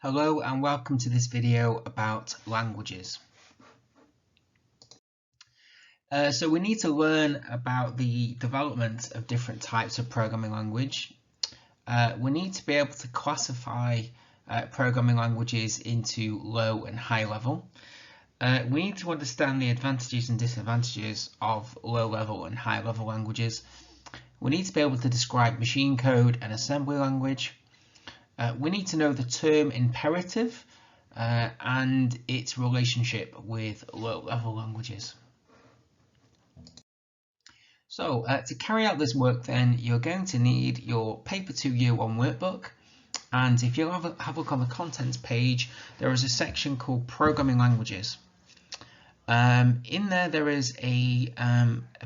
Hello and welcome to this video about languages. So we need to learn about the development of different types of programming language. We need to be able to classify programming languages into low and high level. We need to understand the advantages and disadvantages of low level and high level languages. We need to be able to describe machine code and assembly language. We need to know the term imperative and its relationship with low-level languages. So to carry out this work then, you're going to need your Paper 2 Year 1 workbook, and if you have a look on the contents page, there is a section called Programming Languages. In there is a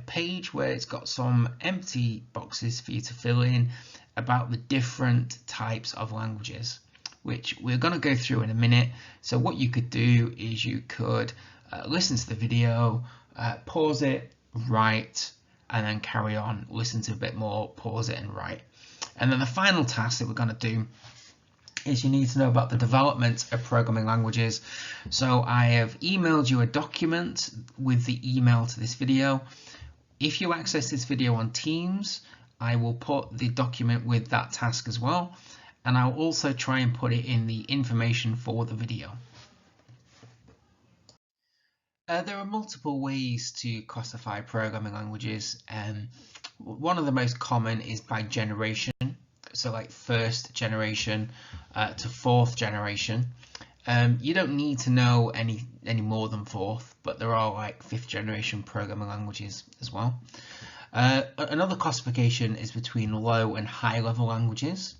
page where it's got some empty boxes for you to fill in about the different types of languages, which we're going to go through in a minute. So what you could do is you could listen to the video, pause it, write, and then carry on, listen to a bit more, pause it and write. And then the final task that we're going to do is you need to know about the development of programming languages. So I have emailed you a document with the email to this video. If you access this video on Teams, I will put the document with that task as well, and I'll also try and put it in the information for the video. There are multiple ways to classify programming languages. One of the most common is by generation, so like first generation to fourth generation. You don't need to know any more than fourth, but there are like fifth generation programming languages as well. Another classification is between low and high level languages,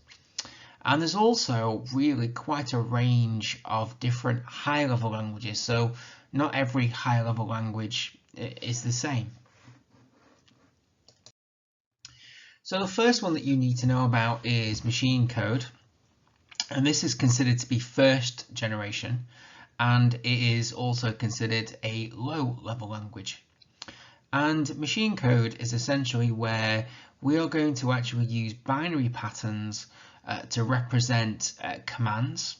and there's also really quite a range of different high level languages, so not every high level language is the same. So the first one that you need to know about is machine code, and this is considered to be first generation, and it is also considered a low level language. And machine code is essentially where we are going to actually use binary patterns to represent commands,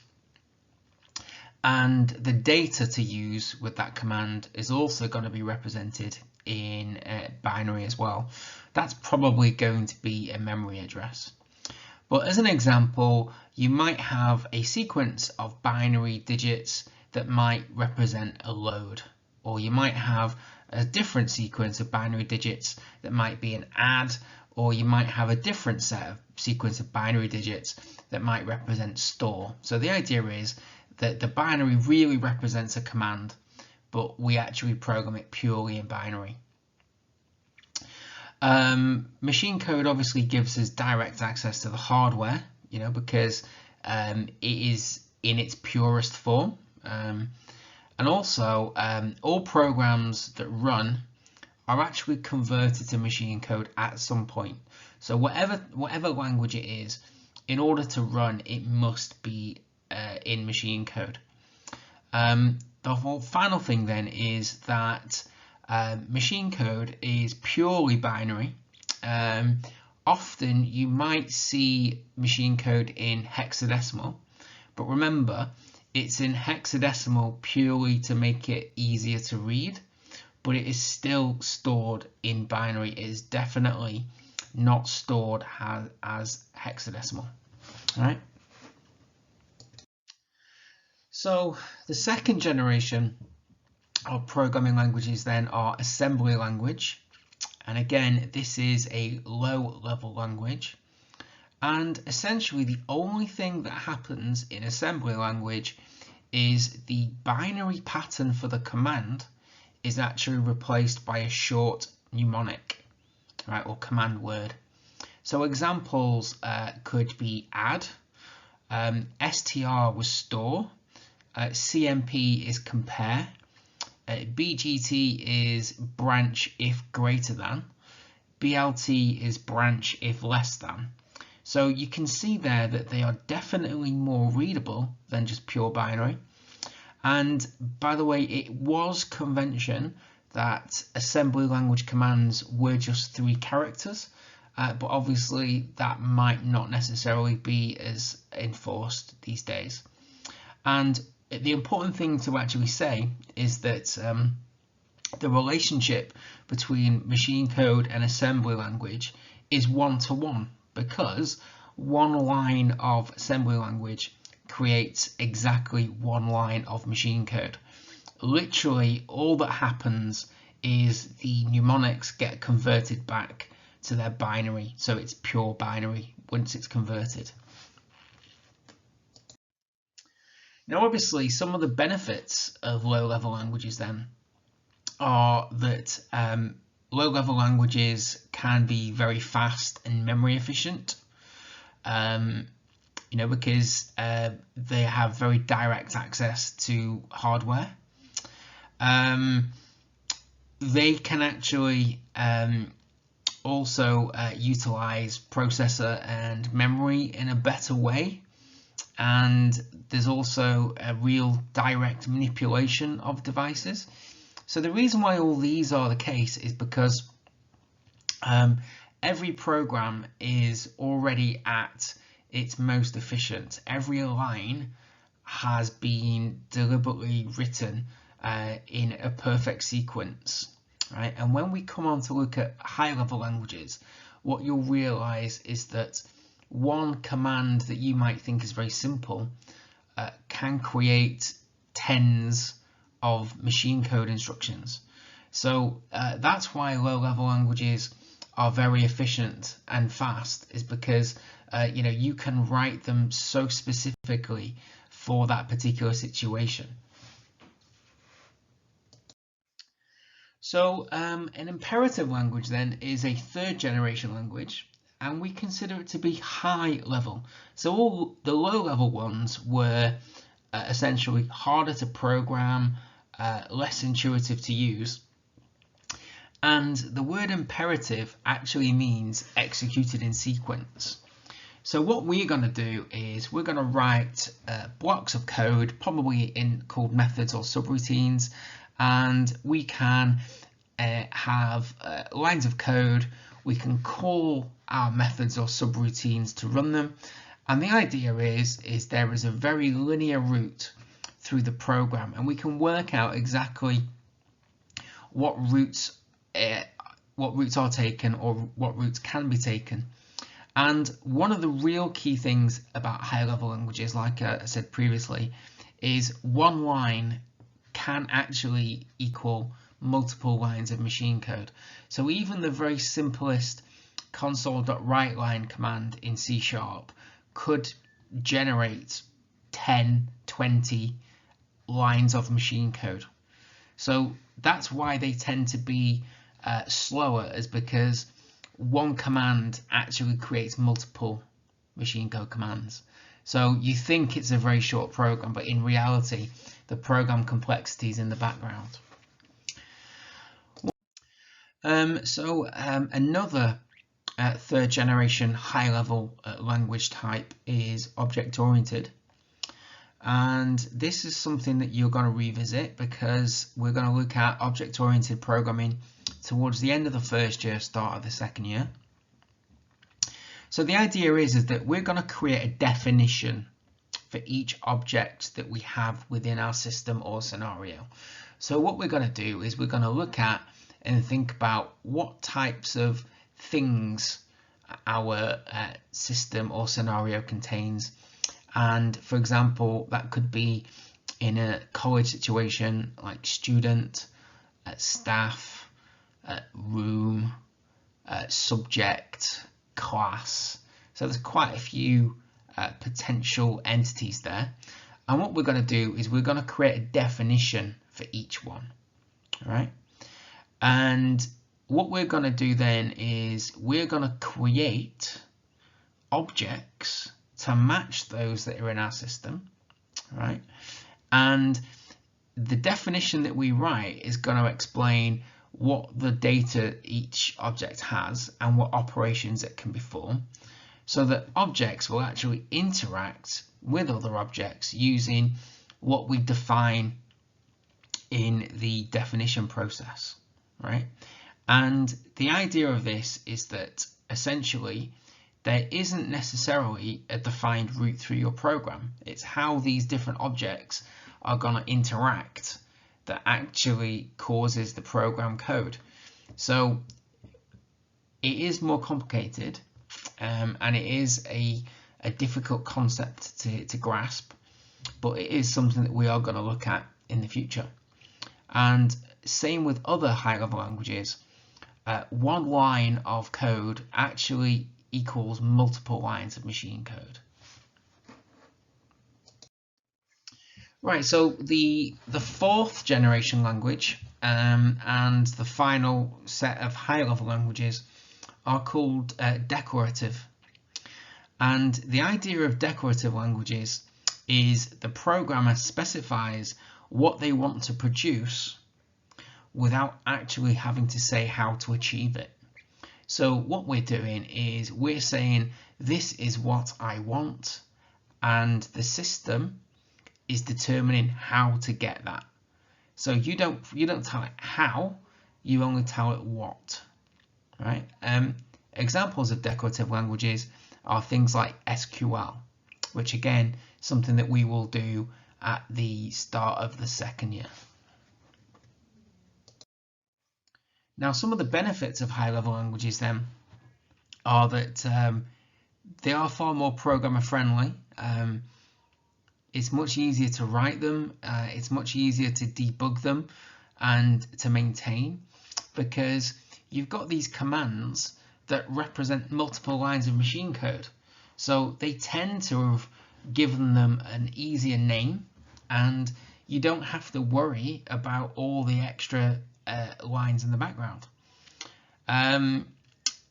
and the data to use with that command is also going to be represented in binary as well. That's probably going to be a memory address. But as an example, you might have a sequence of binary digits that might represent a load, or you might have a different sequence of binary digits that might be an add, or you might have a different sequence of binary digits that might represent store. So the idea is that the binary really represents a command, but we actually program it purely in binary. Machine code obviously gives us direct access to the hardware, because it is in its purest form. And also, all programs that run are actually converted to machine code at some point. So whatever language it is, in order to run, it must be in machine code. The whole final thing then is that machine code is purely binary. Often you might see machine code in hexadecimal, but remember, it's in hexadecimal purely to make it easier to read, but it is still stored in binary. It is definitely not stored as hexadecimal. All right. So the second generation of programming languages then are assembly language. And again, this is a low level language. And essentially the only thing that happens in assembly language is the binary pattern for the command is actually replaced by a short mnemonic, right, or command word. So examples could be add, str was store, cmp is compare, bgt is branch if greater than, blt is branch if less than. So you can see there that they are definitely more readable than just pure binary. And by the way, it was convention that assembly language commands were just 3 characters, but obviously that might not necessarily be as enforced these days. And the important thing to actually say is that the relationship between machine code and assembly language is one-to-one, because one line of assembly language creates exactly one line of machine code. Literally, all that happens is the mnemonics get converted back to their binary, so it's pure binary once it's converted. Now, obviously, some of the benefits of low-level languages then are that low-level languages can be very fast and memory efficient, because they have very direct access to hardware. They can actually also utilize processor and memory in a better way, and there's also a real direct manipulation of devices. So the reason why all these are the case is because every program is already at its most efficient. Every line has been deliberately written in a perfect sequence, right? And when we come on to look at high-level languages, what you'll realize is that one command that you might think is very simple can create tens of machine code instructions. So that's why low-level languages are very efficient and fast, is because you can write them so specifically for that particular situation. So an imperative language then is a third generation language, and we consider it to be high level. So all the low level ones were essentially harder to program, less intuitive to use. And the word imperative actually means executed in sequence. So what we're going to do is we're going to write blocks of code, probably called methods or subroutines, and we can have lines of code. We can call our methods or subroutines to run them, and the idea is there is a very linear route through the program, and we can work out exactly what routes are taken or what routes can be taken. And one of the real key things about high-level languages, like I said previously, is one line can actually equal multiple lines of machine code. So even the very simplest console.writeLine command in C# could generate 10, 20 lines of machine code. So that's why they tend to be slower, is because one command actually creates multiple machine code commands. So you think it's a very short program, but in reality, the program complexity is in the background. Another third generation high level language type is object oriented. And this is something that you're going to revisit, because we're going to look at object oriented programming towards the end of the first year, start of the second year. So the idea is that we're going to create a definition for each object that we have within our system or scenario. So what we're going to do is we're going to look at and think about what types of things our system or scenario contains. And for example, that could be in a college situation like student, staff, room, subject, class. So there's quite a few potential entities there. And what we're going to do is we're going to create a definition for each one. All right. And what we're going to do then is we're going to create objects to match those that are in our system, right? And the definition that we write is going to explain what the data each object has and what operations it can perform, so that objects will actually interact with other objects using what we define in the definition process, right? And the idea of this is that essentially there isn't necessarily a defined route through your program. It's how these different objects are going to interact that actually causes the program code. So it is more complicated, and it is a difficult concept to grasp, but it is something that we are going to look at in the future. And same with other high-level languages. One line of code actually equals multiple lines of machine code. Right, so the fourth generation language and the final set of high-level languages are called declarative. And the idea of declarative languages is the programmer specifies what they want to produce without actually having to say how to achieve it. So what we're doing is we're saying this is what I want, and the system is determining how to get that. So you don't tell it how, you only tell it what, right? Examples of declarative languages are things like SQL, which again, something that we will do at the start of the second year. Now, some of the benefits of high-level languages then are that they are far more programmer friendly. It's much easier to write them, it's much easier to debug them and to maintain, because you've got these commands that represent multiple lines of machine code. So they tend to have given them an easier name, and you don't have to worry about all the extra lines in the background.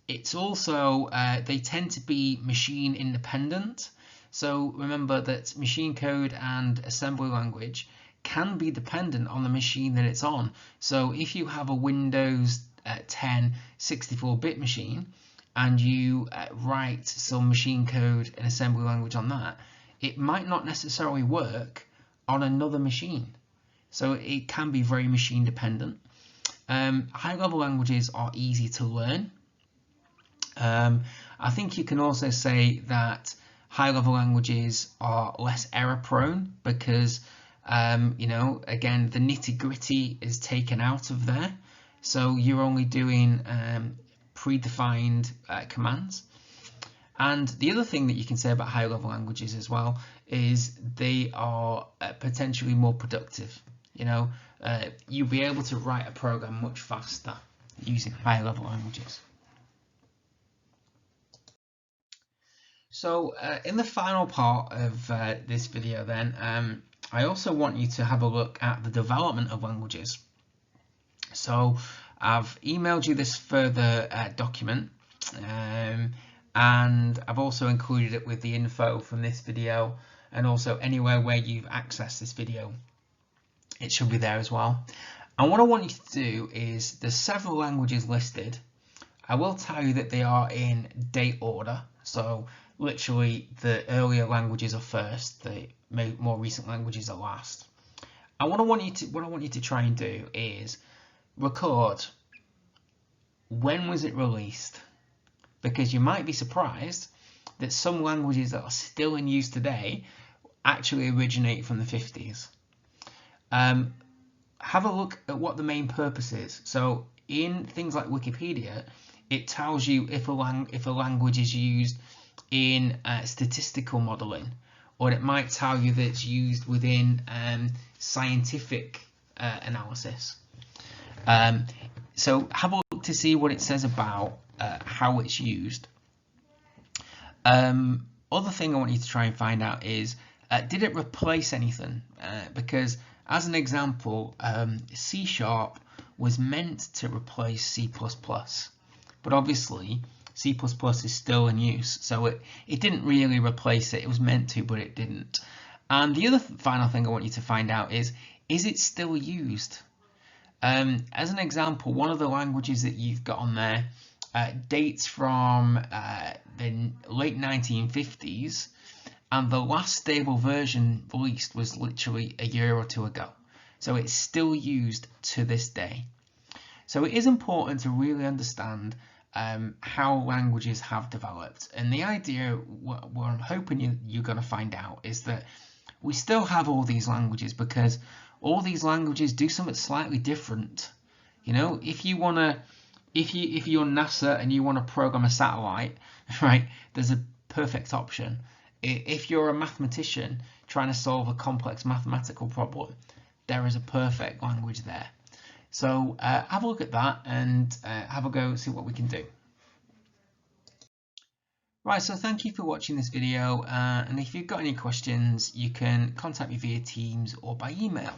It's also, they tend to be machine independent. So remember that machine code and assembly language can be dependent on the machine that it's on. So if you have a Windows 10 64-bit machine and you write some machine code and assembly language on that, it might not necessarily work on another machine. So it can be very machine dependent. High-level languages are easy to learn. I think you can also say that high-level languages are less error-prone because, you know, again, the nitty-gritty is taken out of there. So you're only doing predefined commands. And the other thing that you can say about high-level languages as well is they are potentially more productive. You know, you'll be able to write a program much faster using high-level languages. So in the final part of this video then, I also want you to have a look at the development of languages. So I've emailed you this further document, and I've also included it with the info from this video, and also anywhere where you've accessed this video, it should be there as well. And what I want you to do is, there's several languages listed. I will tell you that they are in date order. So literally the earlier languages are first, the more recent languages are last. And what I want you to try and do is record when was it released, because you might be surprised that some languages that are still in use today actually originate from the 50s. Have a look at what the main purpose is. So in things like Wikipedia, it tells you if a language is used in statistical modeling, or it might tell you that it's used within scientific analysis. So have a look to see what it says about how it's used. Other thing I want you to try and find out is, did it replace anything? Because as an example, C# was meant to replace C++, but obviously C++ is still in use, so it didn't really replace it. It was meant to, but it didn't. And the other final thing I want you to find out is it still used? As an example, one of the languages that you've got on there dates from the late 1950s, and the last stable version released was literally a year or two ago. So it's still used to this day. So it is important to really understand how languages have developed. And the idea, what I'm hoping you're going to find out, is that we still have all these languages because all these languages do something slightly different. You know, if you're NASA and you want to program a satellite, right, there's a perfect option. If you're a mathematician trying to solve a complex mathematical problem, there is a perfect language there. So have a look at that and have a go, see what we can do. Right, so thank you for watching this video, and if you've got any questions, you can contact me via Teams or by email.